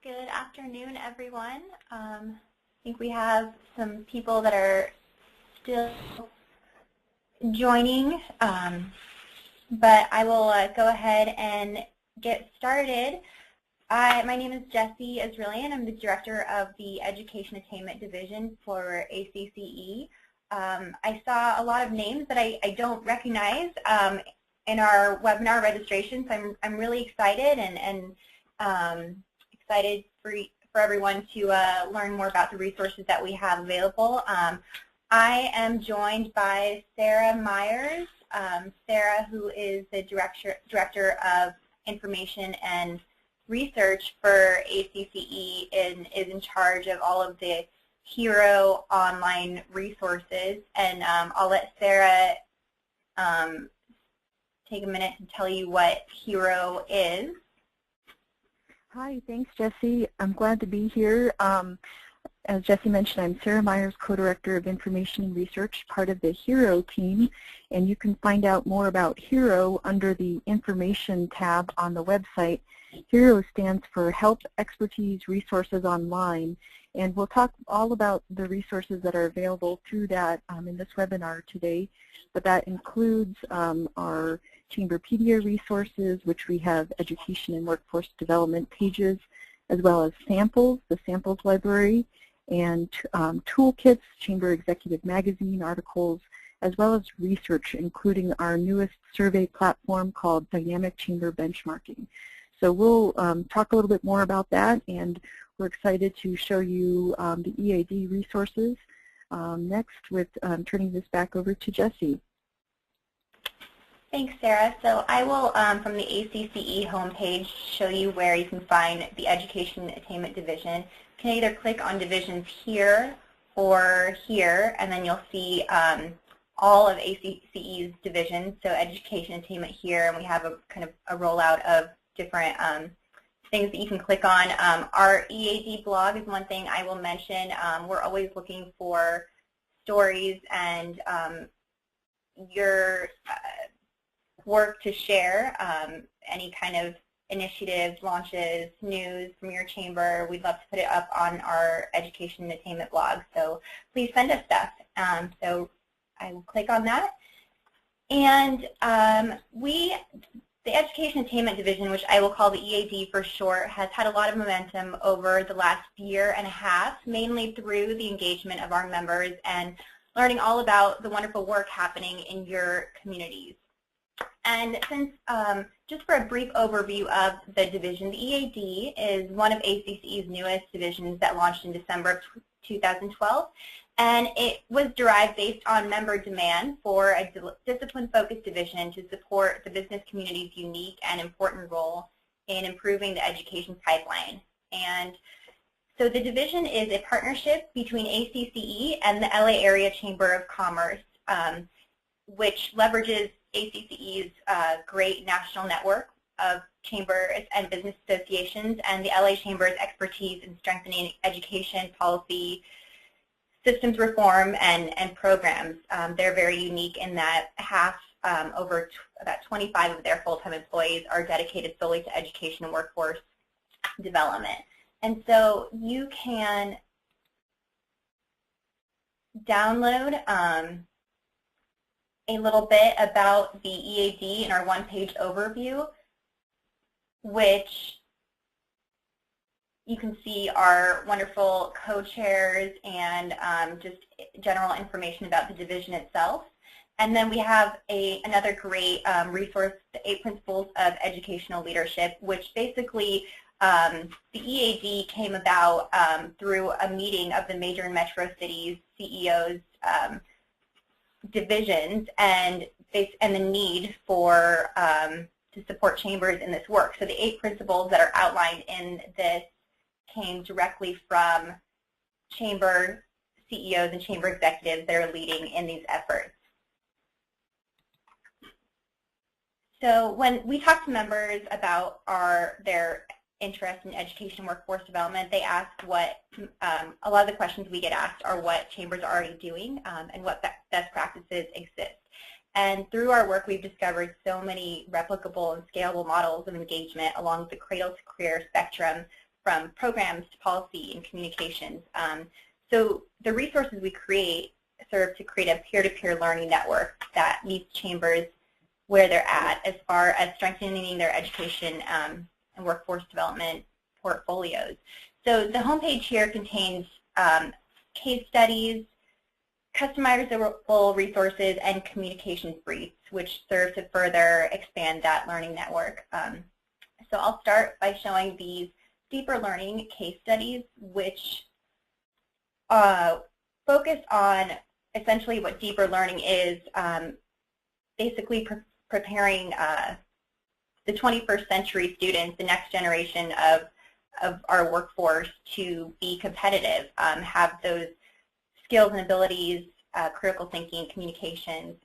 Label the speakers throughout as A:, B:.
A: Good afternoon, everyone. I think we have some people that are still joining, but I will go ahead and get started. My name is Jessie Azrilian. I'm the Director of the Education Attainment Division for ACCE. I saw a lot of names that I don't recognize in our webinar registration, so I'm really excited and excited for everyone to learn more about the resources that we have available. I am joined by Sarah Myers. Sarah, who is the Director of Information and Research for ACCE, and is in charge of all of the HERO online resources. And I'll let Sarah take a minute to tell you what HERO is.
B: Hi, thanks, Jessie. I'm glad to be here. As Jessie mentioned, I'm Sarah Myers, Co-Director of Information and Research, part of the HERO team, and you can find out more about HERO under the Information tab on the website. HERO stands for Help, Expertise, Resources Online, and we'll talk all about the resources that are available through that in this webinar today, but that includes our Chamberpedia resources, which we have education and workforce development pages, as well as samples, the samples library, and toolkits, Chamber Executive Magazine articles, as well as research, including our newest survey platform called Dynamic Chamber Benchmarking. So we'll talk a little bit more about that, and we're excited to show you the EAD resources next with turning this back over to Jessie.
A: Thanks, Sarah. So I will, from the ACCE homepage, show you where you can find the Education Attainment Division. You can either click on divisions here or here, and then you'll see all of ACCE's divisions. So Education Attainment here, and we have a kind of a rollout of different things that you can click on. Our EAD blog is one thing I will mention. We're always looking for stories and your work to share, any kind of initiatives, launches, news from your chamber. We'd love to put it up on our Education Attainment blog, so please send us stuff. So I will click on that. And the Education Attainment Division, which I will call the EAD for short, has had a lot of momentum over the last year and a half, mainly through the engagement of our members and learning all about the wonderful work happening in your communities. And since, just for a brief overview of the division, the EAD is one of ACCE's newest divisions that launched in December of 2012, and it was derived based on member demand for a discipline-focused division to support the business community's unique and important role in improving the education pipeline. And so the division is a partnership between ACCE and the LA Area Chamber of Commerce, which leverages ACCE's great national network of chambers and business associations and the LA Chamber's expertise in strengthening education, policy, systems reform, and programs. They're very unique in that about 25 of their full-time employees are dedicated solely to education and workforce development. And so you can download a little bit about the EAD in our one-page overview, which you can see our wonderful co-chairs and just general information about the division itself. And then we have another great resource, the 8 Principles of Educational Leadership, which basically the EAD came about through a meeting of the major and metro cities CEOs divisions and the need for to support chambers in this work. So the 8 principles that are outlined in this came directly from chamber CEOs and chamber executives that are leading in these efforts. So when we talk to members about their interest in education workforce development, they ask what, a lot of the questions we get asked are what chambers are already doing and what best practices exist. And through our work, we've discovered so many replicable and scalable models of engagement along the cradle to career spectrum from programs to policy and communications. So the resources we create serve to create a peer-to-peer learning network that meets chambers where they're at as far as strengthening their education and workforce development portfolios. So the homepage here contains case studies, customizable resources, and communications briefs, which serve to further expand that learning network. So I'll start by showing these deeper learning case studies, which focus on essentially what deeper learning is, basically preparing the 21st century students, the next generation of our workforce, to be competitive, have those skills and abilities, critical thinking, communications,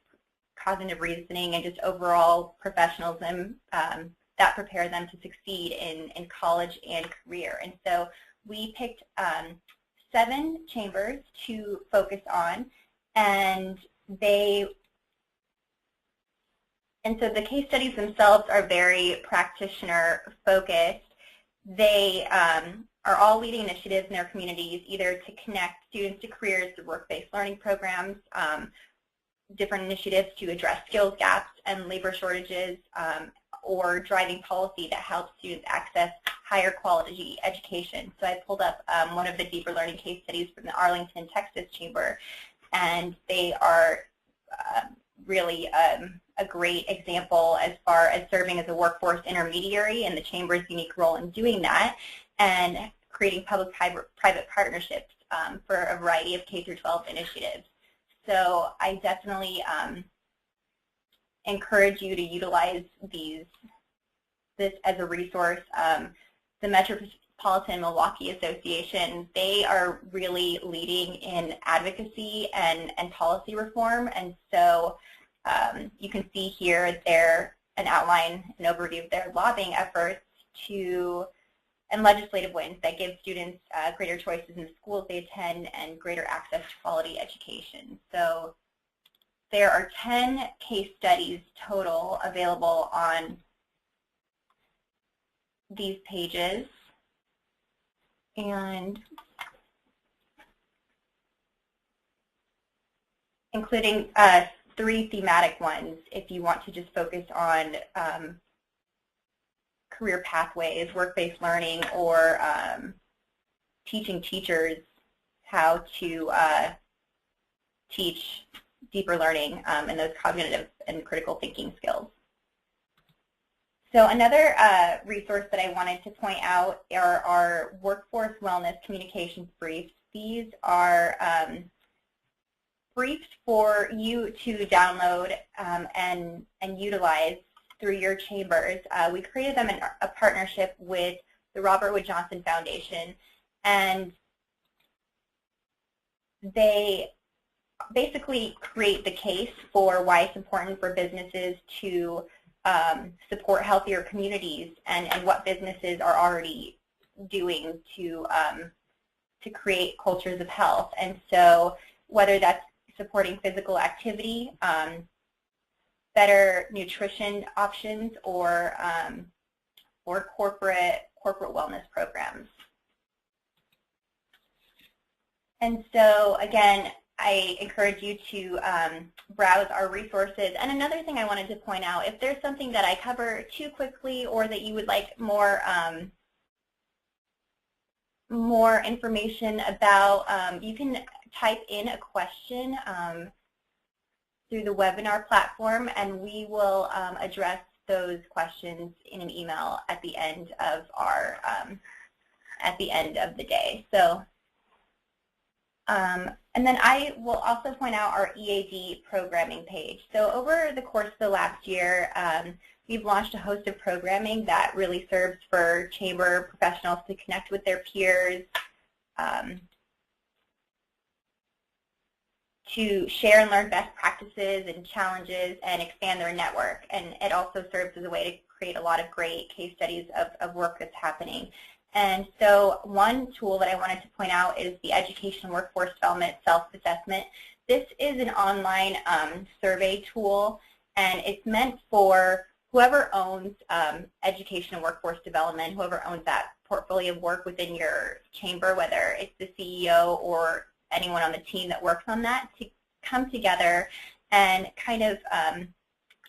A: cognitive reasoning, and just overall professionalism that prepare them to succeed in college and career. And so we picked 7 chambers to focus on, and so the case studies themselves are very practitioner focused. They are all leading initiatives in their communities, either to connect students to careers through work-based learning programs, different initiatives to address skills gaps and labor shortages, or driving policy that helps students access higher quality education. So I pulled up one of the deeper learning case studies from the Arlington, Texas Chamber, and they are really a great example as far as serving as a workforce intermediary and the Chamber's unique role in doing that, and creating public-private partnerships for a variety of K-12 initiatives. So I definitely encourage you to utilize this as a resource. The Metropolitan Milwaukee Association, they are really leading in advocacy and policy reform, and so you can see here an outline, an overview of their lobbying efforts and legislative wins that give students greater choices in the schools they attend and greater access to quality education. So there are 10 case studies total available on these pages, and including 3 thematic ones if you want to just focus on career pathways, work-based learning, or teaching teachers how to teach deeper learning and those cognitive and critical thinking skills. So another resource that I wanted to point out are our workforce wellness communications briefs. These are briefs for you to download and utilize through your chambers. We created them in a partnership with the Robert Wood Johnson Foundation, and they basically create the case for why it's important for businesses to support healthier communities, and what businesses are already doing to create cultures of health. And so whether that's supporting physical activity, better nutrition options, or corporate wellness programs. And so again, I encourage you to browse our resources. And another thing I wanted to point out, if there's something that I cover too quickly or that you would like more information about, you can type in a question through the webinar platform, and we will address those questions in an email at the end of our the day. So. And then I will also point out our EAD programming page. So over the course of the last year, we've launched a host of programming that really serves for chamber professionals to connect with their peers, to share and learn best practices and challenges and expand their network. And it also serves as a way to create a lot of great case studies of work that's happening. And so one tool that I wanted to point out is the Education Workforce Development Self-Assessment. This is an online survey tool, and it's meant for whoever owns education and workforce development, whoever owns that portfolio of work within your chamber, whether it's the CEO or anyone on the team that works on that, to come together and kind of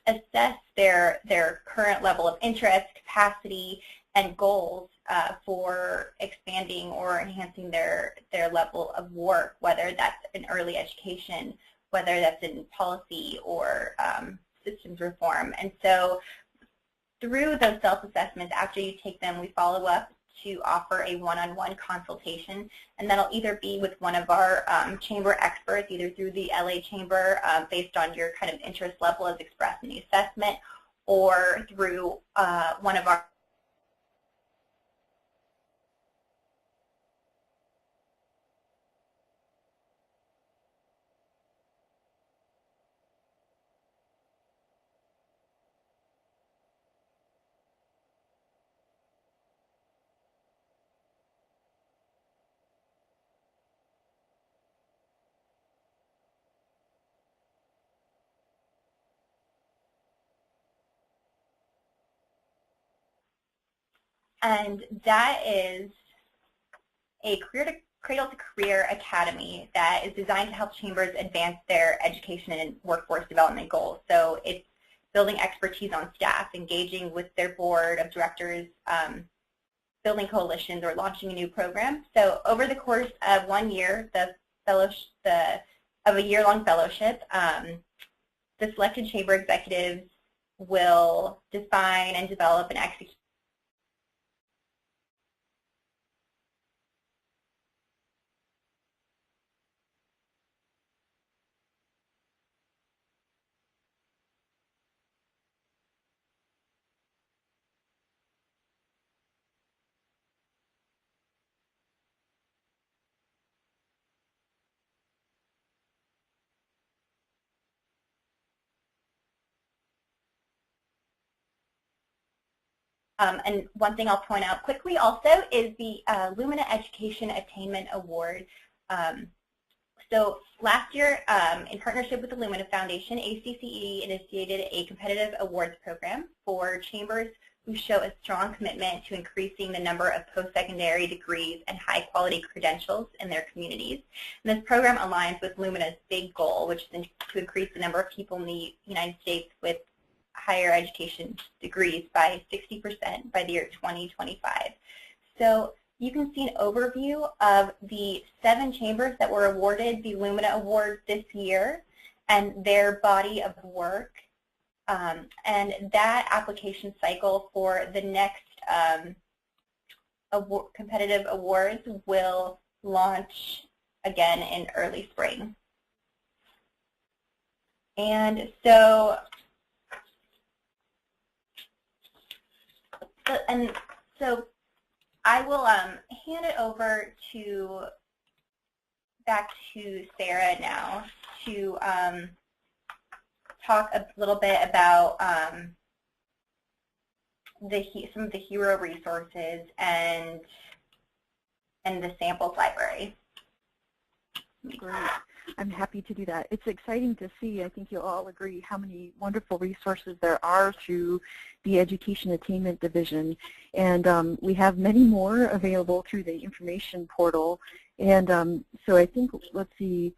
A: assess their current level of interest, capacity, and goals for expanding or enhancing their level of work, whether that's in early education, whether that's in policy or systems reform. And so through those self-assessments, after you take them, we follow up to offer a one-on-one consultation, and that'll either be with one of our chamber experts, either through the LA Chamber based on your kind of interest level as expressed in the assessment, or through one of our and that is a Cradle to Career Academy that is designed to help chambers advance their education and workforce development goals. So it's building expertise on staff, engaging with their board of directors, building coalitions, or launching a new program. So over the course of 1 year, of a year-long fellowship, the selected chamber executives will define and develop and execute and one thing I'll point out quickly also is the Lumina Education Attainment Award. So last year, in partnership with the Lumina Foundation, ACCE initiated a competitive awards program for chambers who show a strong commitment to increasing the number of post-secondary degrees and high-quality credentials in their communities. And this program aligns with Lumina's big goal, which is to increase the number of people in the United States with higher education degrees by 60% by the year 2025. So you can see an overview of the 7 chambers that were awarded the Lumina Award this year and their body of work. And that application cycle for the next competitive awards will launch again in early spring. And so I will hand it over back to Sarah now to talk a little bit about some of the hero resources and the samples library.
B: Great. I'm happy to do that. It's exciting to see, I think you'll all agree, how many wonderful resources there are through the Education Attainment Division. And we have many more available through the information portal. And so I think, let's see,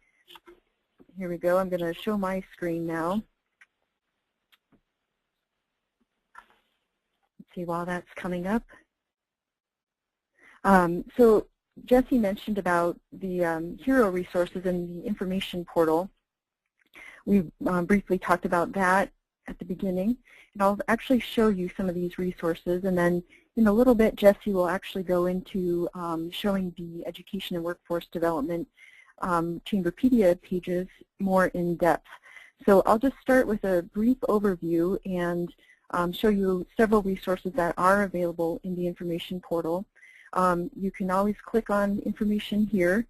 B: here we go. I'm going to show my screen now. Let's see while that's coming up. So Jesse mentioned about the hero resources in the information portal. We briefly talked about that at the beginning, and I'll actually show you some of these resources, and then in a little bit Jesse will actually go into showing the Education and Workforce Development Chamberpedia pages more in depth. So I'll just start with a brief overview and show you several resources that are available in the information portal. You can always click on information here,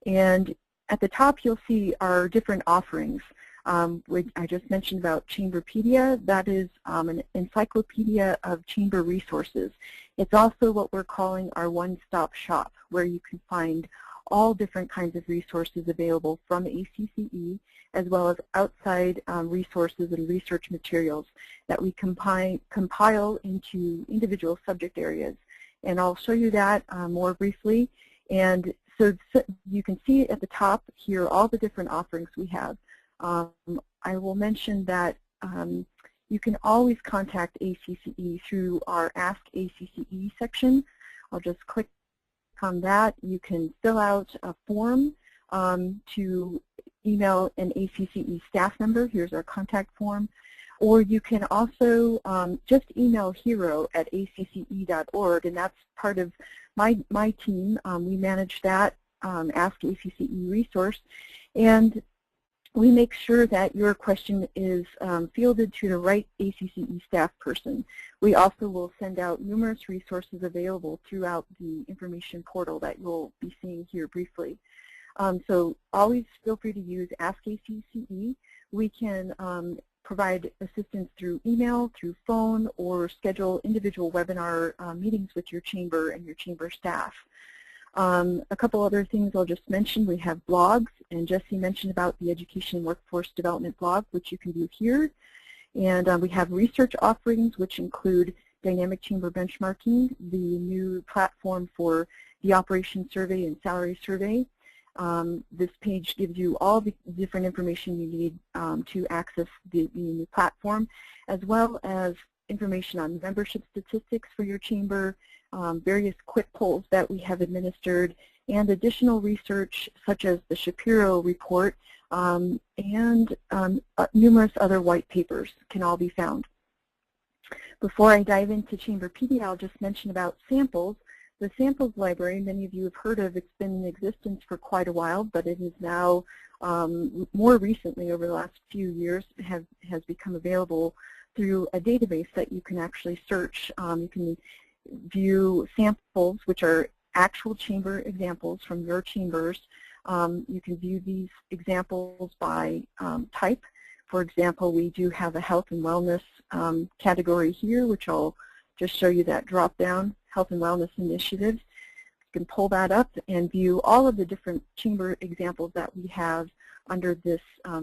B: and at the top you'll see our different offerings. I just mentioned about Chamberpedia. That is an encyclopedia of chamber resources. It's also what we're calling our one-stop shop, where you can find all different kinds of resources available from ACCE, as well as outside resources and research materials that we compile into individual subject areas and I'll show you that more briefly. And so you can see at the top here all the different offerings we have. I will mention that you can always contact ACCE through our Ask ACCE section. I'll just click on that. You can fill out a form to email an ACCE staff member. Here's our contact form. Or you can also just email hero@acce.org, and that's part of my team. We manage that Ask ACCE resource, and we make sure that your question is fielded to the right ACCE staff person. We also will send out numerous resources available throughout the information portal that you'll be seeing here briefly. So always feel free to use Ask ACCE. We can provide assistance through email, through phone, or schedule individual webinar meetings with your chamber and your chamber staff. A couple other things I'll just mention. We have blogs, and Jesse mentioned about the Education Workforce Development blog, which you can view here. And we have research offerings, which include Dynamic Chamber Benchmarking, the new platform for the Operation Survey and Salary Survey. This page gives you all the different information you need to access the new platform, as well as information on membership statistics for your chamber, various quick polls that we have administered, and additional research such as the Shapiro report and numerous other white papers can all be found. Before I dive into Chamberpedia, I'll just mention about samples. The samples library, many of you have heard of, it's been in existence for quite a while, but it is now more recently, over the last few years, has become available through a database that you can actually search. You can view samples, which are actual chamber examples from your chambers. You can view these examples by type. For example, we do have a health and wellness category here, which I'll just show you that drop down, health and wellness initiatives. You can pull that up and view all of the different chamber examples that we have under this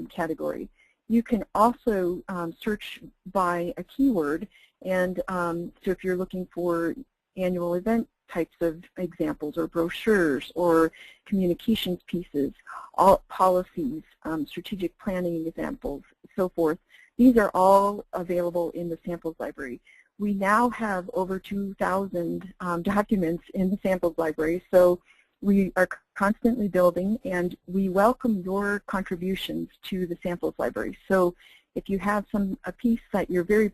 B: category. You can also search by a keyword, and so if you're looking for annual event types of examples or brochures or communications pieces, all policies, strategic planning examples, so forth, these are all available in the samples library. We now have over 2,000 documents in the samples library, so we are constantly building, and we welcome your contributions to the samples library. So if you have a piece that you're very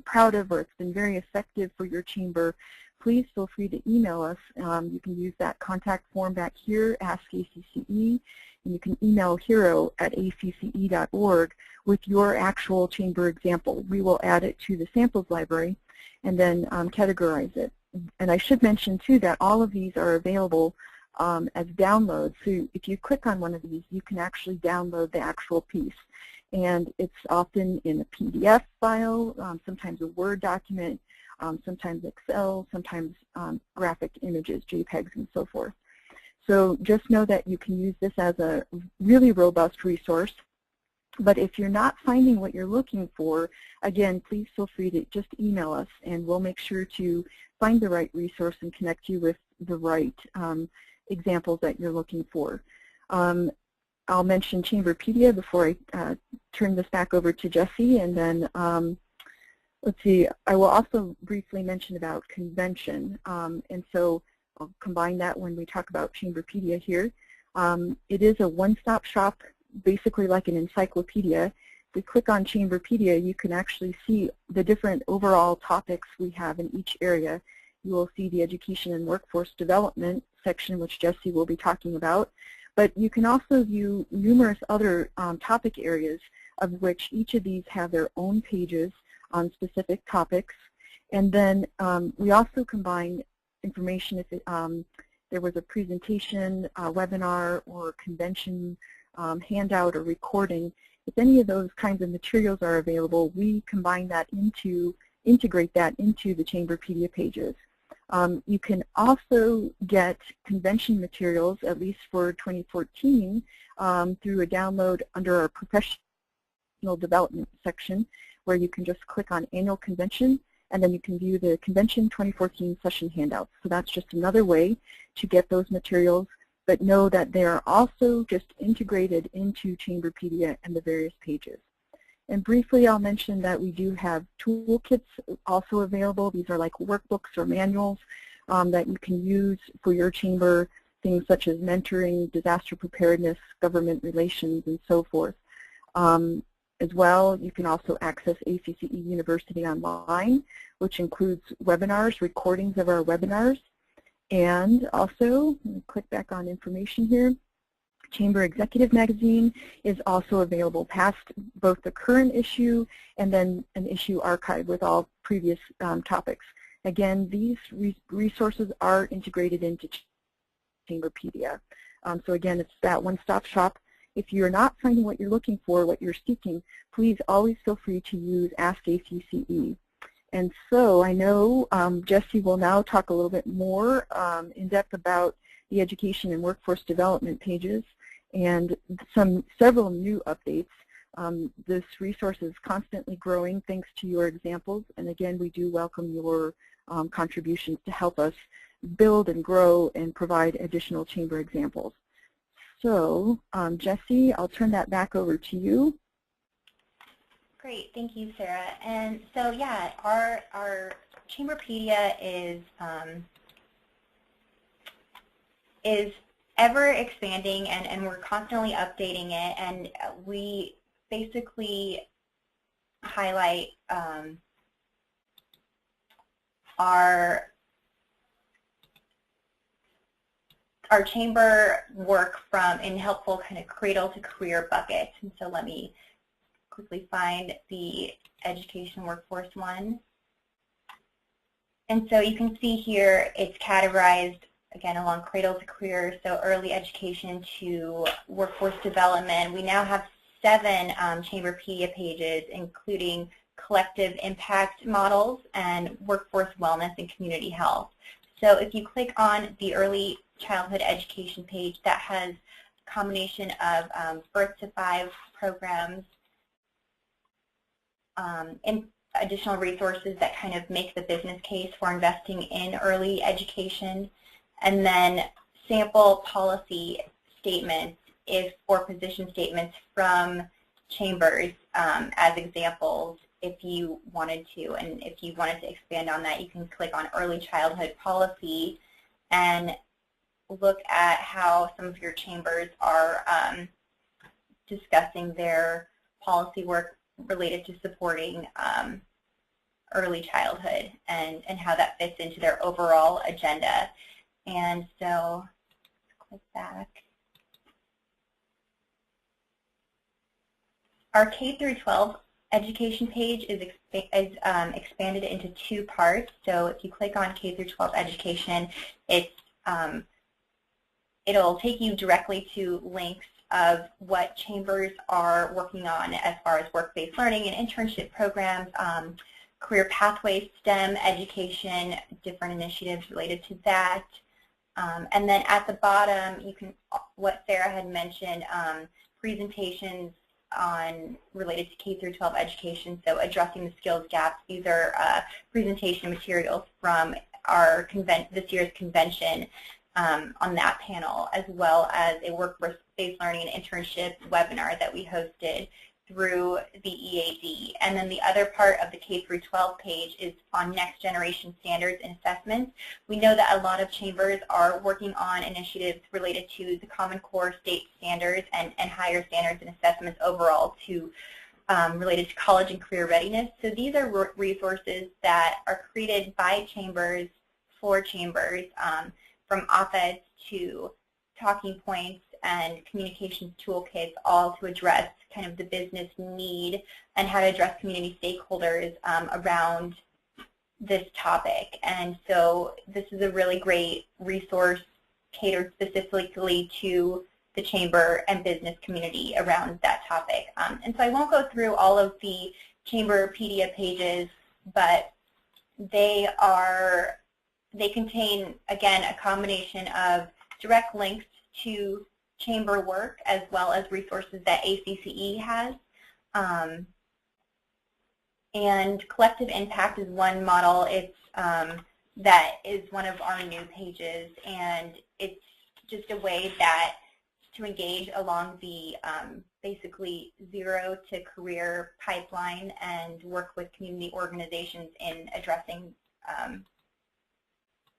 B: proud of, or it's been very effective for your chamber, please feel free to email us. You can use that contact form back here, Ask ACCE, and you can email hero@acce.org with your actual chamber example. We will add it to the samples library and then categorize it. And I should mention too that all of these are available as downloads. So if you click on one of these, you can actually download the actual piece. And it's often in a PDF file, sometimes a Word document, sometimes Excel, sometimes graphic images, JPEGs, and so forth. So just know that you can use this as a really robust resource. But if you're not finding what you're looking for, again, please feel free to just email us, and we'll make sure to find the right resource and connect you with the right examples that you're looking for. I'll mention Chamberpedia before I turn this back over to Jesse, and then let's see, I will also briefly mention about convention, and so I'll combine that when we talk about Chamberpedia here. It is a one-stop shop, basically like an encyclopedia. If we click on Chamberpedia, you can actually see the different overall topics we have in each area. You will see the Education and Workforce Development section, which Jesse will be talking about. But you can also view numerous other topic areas, of which each of these have their own pages on specific topics. And then we also combine information if there was a presentation, a webinar, or convention handout or recording. If any of those kinds of materials are available, we combine that integrate that into the Chamberpedia pages. You can also get convention materials, at least for 2014, through a download under our professional development section, where you can just click on annual convention, and then you can view the Convention 2014 session handouts. So that's just another way to get those materials, but know that they are also just integrated into Chamberpedia and the various pages. And briefly, I'll mention that we do have toolkits also available. These are like workbooks or manuals that you can use for your chamber, things such as mentoring, disaster preparedness, government relations, and so forth. As well, you can also access ACCE University Online, which includes webinars, recordings of our webinars. And also, let me click back on information here. Chamber Executive Magazine is also available past both the current issue and then an issue archive with all previous topics. Again, these resources are integrated into Chamberpedia. So again, it's that one-stop shop. If you're not finding what you're looking for, what you're seeking, please always feel free to use Ask ACCE. And so I know Jesse will now talk a little bit more in depth about the education and workforce development pages and several new updates. This resource is constantly growing thanks to your examples, and again, we do welcome your contributions to help us build and grow and provide additional chamber examples. So, Jesse, I'll turn that back over to you.
A: Great, thank you, Sarah. And so, yeah, our Chamberpedia is ever expanding, and we're constantly updating it, and we basically highlight our chamber work in helpful kind of cradle to career buckets. And so let me quickly find the education workforce one. And so you can see here it's categorized again along cradle to career, so early education to workforce development. We now have 7 Chamberpedia pages, including collective impact models and workforce wellness and community health. So if you click on the early childhood education page, that has a combination of birth to 5 programs, and additional resources that kind of make the business case for investing in early education, and then sample policy statements or position statements from chambers as examples if you wanted to. And if you wanted to expand on that, you can click on early childhood policy and look at how some of your chambers are discussing their policy work related to supporting early childhood and how that fits into their overall agenda. And so, click back. Our K through 12 education page is expanded into 2 parts. So if you click on K through 12 education, it'll take you directly to links of what chambers are working on as far as work-based learning and internship programs, career pathways, STEM education, different initiatives related to that. And then at the bottom, you can, what Sarah had mentioned, presentations related to K through 12 education, so addressing the skills gaps. These are presentation materials from our this year's convention on that panel, as well as a workforce-based learning and internship webinar that we hosted through the EAD. And then the other part of the K through 12 page is on next generation standards and assessments. We know that a lot of chambers are working on initiatives related to the Common Core state standards and higher standards and assessments overall related to college and career readiness. So these are resources that are created by chambers for chambers, from op-eds to talking points and communications toolkits, all to address kind of the business need and how to address community stakeholders around this topic. And so this is a really great resource catered specifically to the chamber and business community around that topic. And so I won't go through all of the Chamberpedia pages, but they contain, again, a combination of direct links to chamber work as well as resources that ACCE has. And collective impact is one model. It's that is one of our new pages, and it's just a way that to engage along the basically zero to career pipeline and work with community organizations in addressing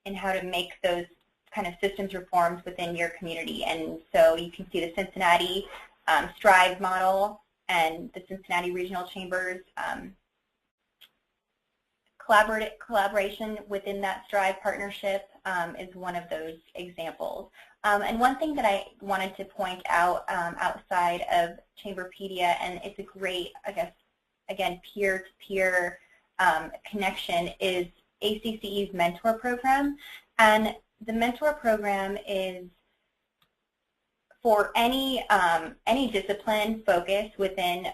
A: and how to make those kind of systems reforms within your community. And so you can see the Cincinnati Strive model and the Cincinnati Regional Chambers collaboration within that Strive partnership is one of those examples. And one thing that I wanted to point out outside of Chamberpedia, and it's a great, I guess, again, peer-to-peer connection, is ACCE's mentor program. And the mentor program is for any discipline focus within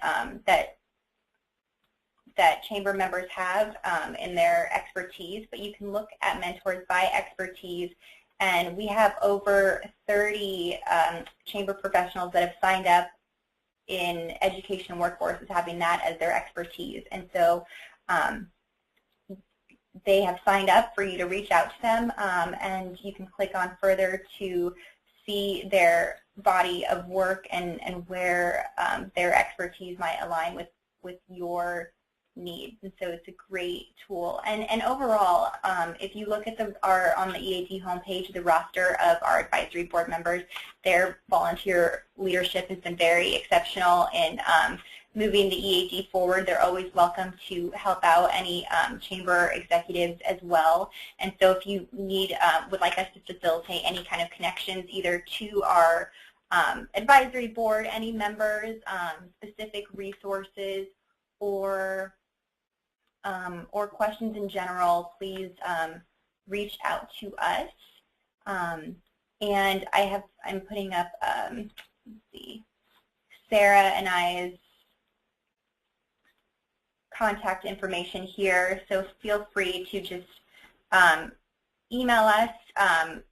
A: that chamber members have in their expertise, but you can look at mentors by expertise, and we have over 30 chamber professionals that have signed up in education workforces having that as their expertise. And so they have signed up for you to reach out to them, and you can click on further to see their body of work and where their expertise might align with your needs. And so it's a great tool. And overall, if you look at on the EAD homepage, the roster of our advisory board members, their volunteer leadership has been very exceptional in moving the EAD forward. They're always welcome to help out any chamber executives as well. And so if you need, would like us to facilitate any kind of connections either to our advisory board, any members, specific resources, or questions in general, please reach out to us. And I'm putting up, let's see, Sarah and I's contact information here, so feel free to just email us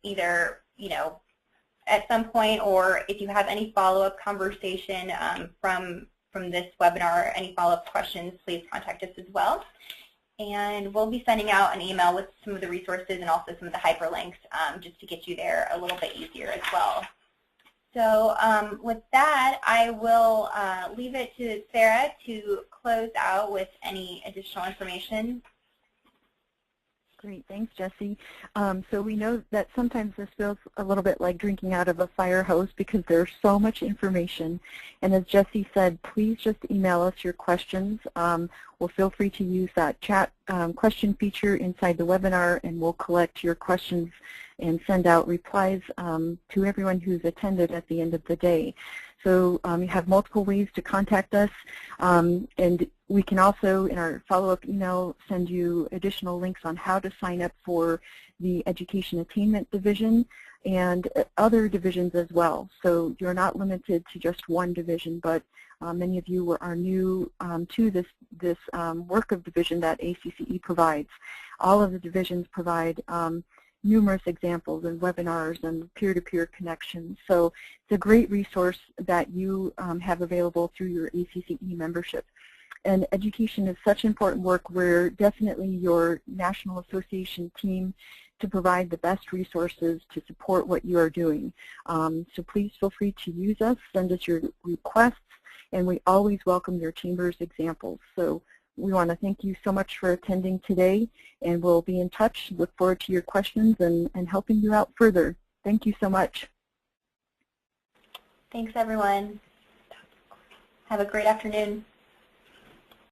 A: either, at some point, or if you have any follow-up conversation from this webinar, any follow-up questions, please contact us as well. And we'll be sending out an email with some of the resources and also some of the hyperlinks just to get you there a little bit easier as well. So with that, I will leave it to Sarah to close out with any additional information.
B: Great, thanks, Jessie. So we know that sometimes this feels a little bit like drinking out of a fire hose because there's so much information. And as Jessie said, please just email us your questions. We'll feel free to use that chat question feature inside the webinar, and we'll collect your questions and send out replies to everyone who's attended at the end of the day. So you have multiple ways to contact us, and we can also, in our follow-up email, send you additional links on how to sign up for the Education Attainment division and other divisions as well. So you're not limited to just one division, but many of you are new to this work of division that ACCE provides. All of the divisions provide numerous examples and webinars and peer-to-peer connections. So it's a great resource that you have available through your ACCE membership. And education is such important work. We're definitely your National Association team to provide the best resources to support what you are doing. So please feel free to use us, send us your requests, and we always welcome your chamber's examples. So we want to thank you so much for attending today, and we'll be in touch. Look forward to your questions and helping you out further. Thank you so much.
A: Thanks, everyone. Have a great afternoon.